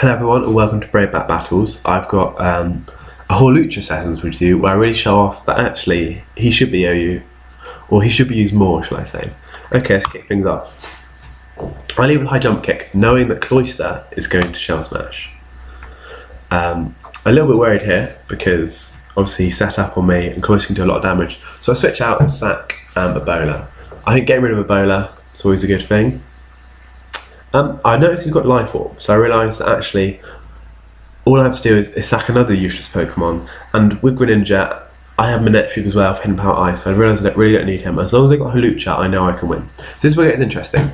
Hello everyone and welcome to Brave Back Battles. I've got a Hawlucha sessions with you where I really show off that actually he should be OU, or he should be used more, shall I say. Okay, let's kick things off. I lead with a high jump kick, knowing that Cloister is going to shell smash. A little bit worried here because obviously he set up on me and Cloister can do a lot of damage. So I switch out and sack Ebola. I think getting rid of Ebola is always a good thing. I noticed he's got Life Orb, so I realised that actually all I have to do is sack another useless Pokemon, and with Greninja I have Manectric as well for Hidden Power Ice, so I realised I really don't need him. As long as I got Hawlucha, I know I can win. So this is where it gets interesting.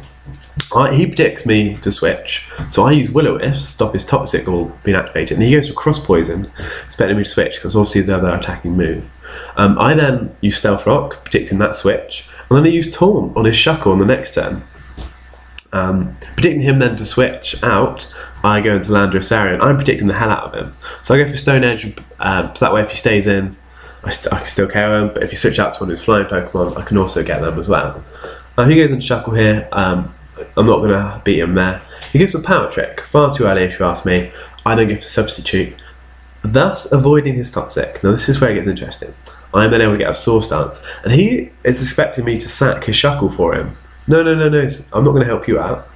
He predicts me to switch, so I use Will-O-Wisp to stop his Toxic Ball being activated, and he goes for Cross Poison, expecting me to switch, because obviously his other attacking move. I then use Stealth Rock, predicting that switch, and then I use Taunt on his Shuckle on the next turn. Predicting him then to switch out, I go into Landorus area and I'm predicting the hell out of him. So I go for Stone Edge, so that way if he stays in, I can still KO him, but if you switch out to one of his flying Pokemon, I can also get them as well. He goes into Shuckle here, I'm not going to beat him there. He gets a Power Trick, far too early if you ask me. I then go for Substitute, thus avoiding his Toxic. Now this is where it gets interesting. I am then able to get a Swords Dance, and he is expecting me to sack his Shuckle for him. No, I'm not going to help you out.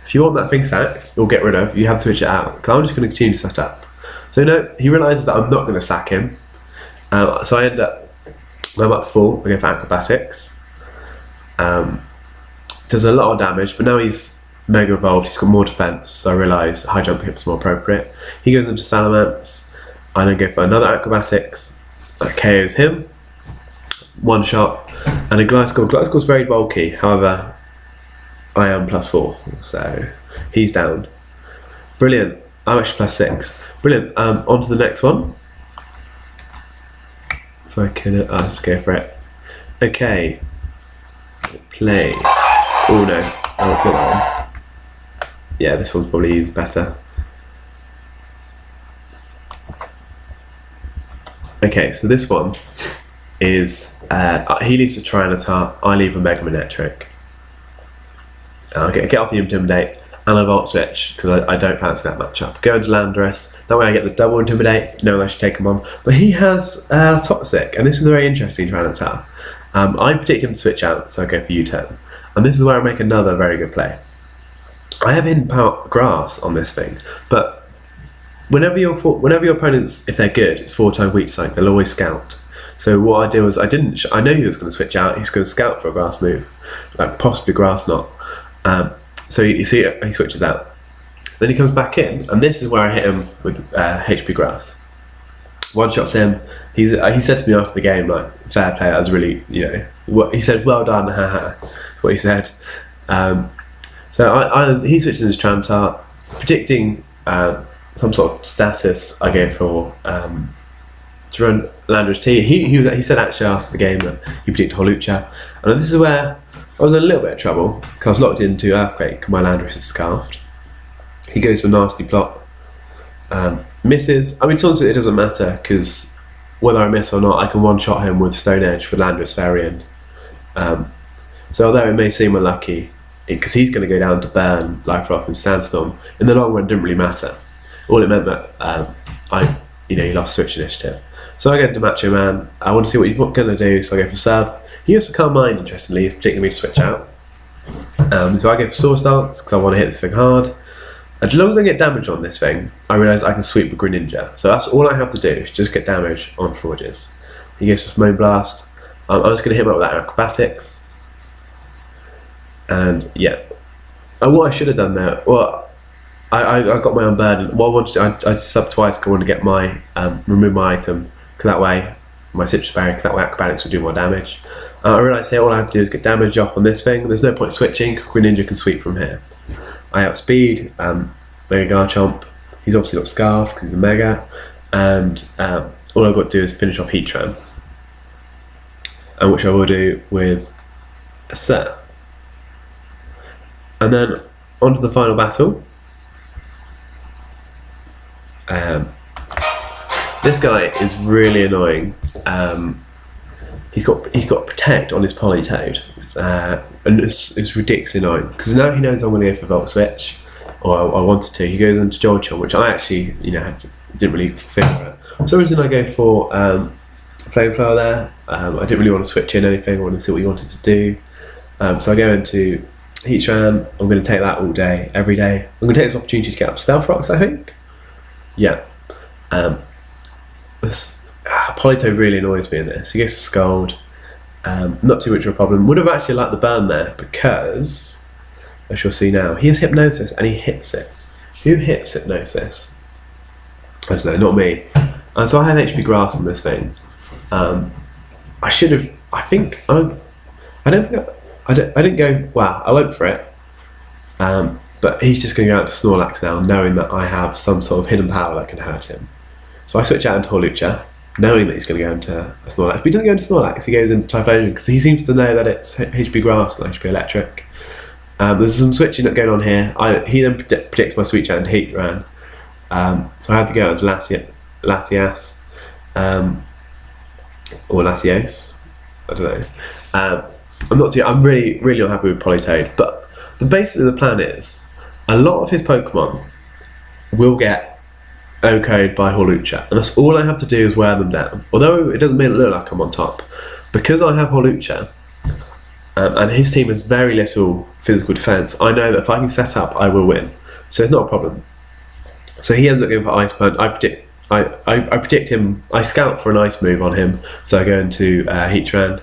If you want that thing sacked or get rid of, you have to switch it out, because I'm just going to continue to set up. So no, he realises that I'm not going to sack him. So I end up, I'm up to full, I go for Acrobatics. Does a lot of damage, but now he's Mega Evolved, he's got more defence, so I realise High Jump Hip's more appropriate. He goes into Salamence, I then go for another Acrobatics, that KOs him. One shot, and a Gliscor. Gliscor's very bulky, however, I am +4, so he's down. Brilliant. I'm actually +6. Brilliant. On to the next one. If I can, I'll just go for it. Okay. Play. Oh no, not that one. Yeah, this one's probably better. Okay, so this one is he leaves a Tyranitar, I leave a Mega Manectric. I'll get off the Intimidate and I Volt Switch because I don't fancy that matchup. Go into Landorus, that way I get the double Intimidate, no, I should take him on. But he has Toxic, and this is a very interesting Tyranitar. I predict him to switch out, so I go for U-turn. And this is where I make another very good play. I have Hidden Power Grass on this thing, but whenever your opponents, if they're good, it's 4 times weak psych, they'll always scout. So what I do is I know he was going to switch out, he's going to scout for a grass move, like possibly Grass Knot. So you see he switches out. Then he comes back in, and this is where I hit him with HP Grass. One shots him. He said to me after the game, like, fair play, that was really, he said, well done, haha, what he said. So he switches his Tyranitar, predicting some sort of status. I go for to run Landorus T. He said actually after the game that he predicted Hawlucha, and this is where I was in a little bit of trouble because I was locked into Earthquake. My Landorus is scarfed. He goes for Nasty Plot, misses. I mean, to be honest with you, it doesn't matter because whether I miss or not, I can one-shot him with Stone Edge with Landorus Variant. So although it may seem unlucky, because he's going to go down to Burn, Life Rock and Sandstorm, in the long run it didn't really matter. All it meant that he lost Switch Initiative. So I go into Macho Man. I want to see what he's going to do, so I go for Sub. He goes for Calm Mind, interestingly, particularly me to switch out. So I go for Swords Dance because I want to hit this thing hard. As long as I get damage on this thing, I realise I can sweep with Greninja. So that's all I have to do, is just get damage on Forges. He goes for Smoke Blast. I'm just going to hit him up with that Acrobatics. And yeah. And what I should have done there, well, I got my Unburden. What I wanted to do, I subbed twice because I wanted to get my, remove my item, because that way, my Citrus Berry, because that way Acrobatics would do more damage. I realised here all I have to do is get damage off on this thing. There's no point switching, Greninja can sweep from here. I outspeed, Mega Garchomp. He's obviously got Scarf because he's a Mega, and all I've got to do is finish off Heatran, and which I will do with a Surf. And then on to the final battle. This guy is really annoying. He's got Protect on his Politoed, and it's ridiculously annoying because now he knows I'm going to go for Volt Switch, or I wanted to. He goes into Jolteon, which I actually, didn't really figure out. For some reason I go for Flamethrower there. I didn't really want to switch in anything. I wanted to see what he wanted to do. So I go into Heatran. I'm going to take that all day, every day. I'm going to take this opportunity to get up Stealth Rocks, I think. Yeah. Polito really annoys me in this. He goes to Scald. Not too much of a problem. Would have actually liked the burn there because, as you'll see now, he has Hypnosis and he hits it. Who hits Hypnosis? I don't know, not me. So I have HP Grass on this thing. I should have. I think I didn't go. Wow, I went for it. But he's just going to go out to Snorlax now, knowing that I have some sort of hidden power that can hurt him. So I switch out into Hawlucha, knowing that he's going to go into a Snorlax. But he doesn't go into Snorlax, he goes into Typhlosion, because he seems to know that it's HP Grass, not HP Electric. There's some switching up going on here. He then predicts my switch out into Heatran. So I had to go into Latias, or Latios, I don't know. I'm really not happy with Politoed, but basically the plan is, a lot of his Pokemon will get OHKO'd by Hawlucha, and that's all I have to do is wear them down. Although it doesn't mean it look like I'm on top, because I have Hawlucha, and his team has very little physical defense. I know that if I can set up, I will win. So it's not a problem. So he ends up going for Ice Punch. I predict him. I scout for an ice move on him, so I go into Heatran,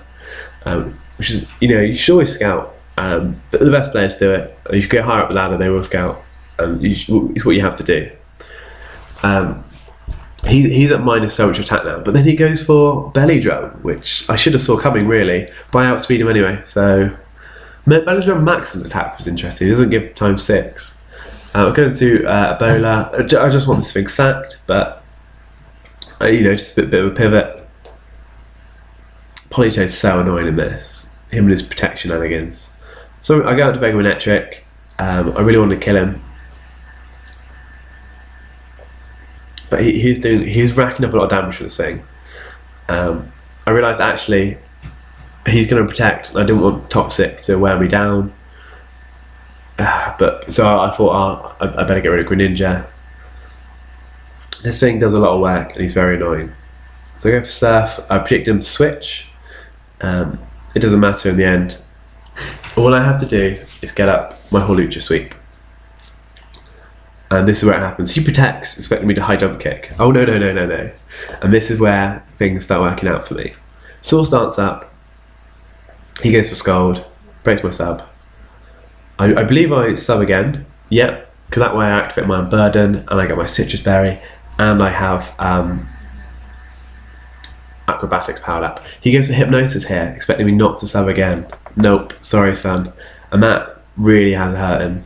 which is, you should always scout. But the best players do it. If you go higher up the ladder, they will scout. It's what you have to do. He's at minus so much attack now, but then he goes for Belly Drum, which I should have saw coming really, but I outspeed him anyway. So Belly Drum maxes attack was interesting. He doesn't give times 6. I'm going to Ebola. I just want this thing sacked, but just a bit of a pivot. Polito's so annoying in this. Him and his protection shenanigans. So I go out to Mega Electric. I really want to kill him, but he's racking up a lot of damage for this thing. I realised actually he's going to protect, and I didn't want Toxic to wear me down. But so I thought, I better get rid of Greninja. This thing does a lot of work, and he's very annoying. So I go for Surf. I predict him to switch. It doesn't matter in the end. All I have to do is get up my Hawlucha sweep. And this is where it happens. He protects, expecting me to high jump kick. Oh no. And this is where things start working out for me. Source Dance up. He goes for Scald. Breaks my sub. I believe I sub again. Yep. Because that way I activate my Unburden and I get my Citrus Berry. And I have Acrobatics powered up. He goes for Hypnosis here, expecting me not to sub again. Nope, sorry son. And that really has hurt him.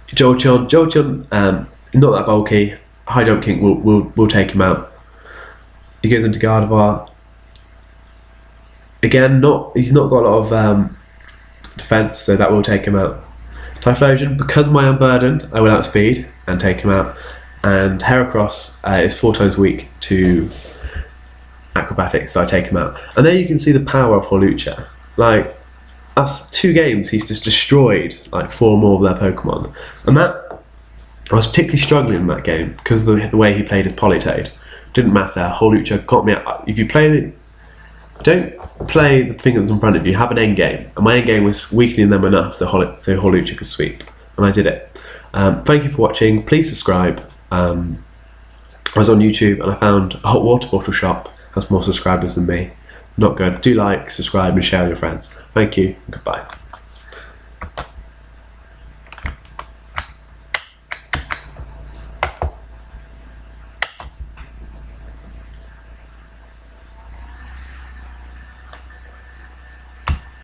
Jolteon, not that bulky. High Jump King will take him out. He goes into Gardevoir. Again, he's not got a lot of defense, so that will take him out. Typhlosion, because of my Unburden, I will outspeed and take him out. And Heracross is 4 times weak to Acrobatics, so I take him out. And there you can see the power of Hawlucha. Like, that's 2 games, he's just destroyed like 4 more of their Pokemon. And that, I was particularly struggling in that game because of the way he played his Politoed. Didn't matter, Hawlucha got me out. If you don't play the thing that's in front of you, have an end game. And my end game was weakening them enough so Hawlucha could sweep. And I did it. Thank you for watching, please subscribe. I was on YouTube and I found a hot water bottle shop has more subscribers than me. Not good. Do like, subscribe and share with your friends. Thank you and goodbye.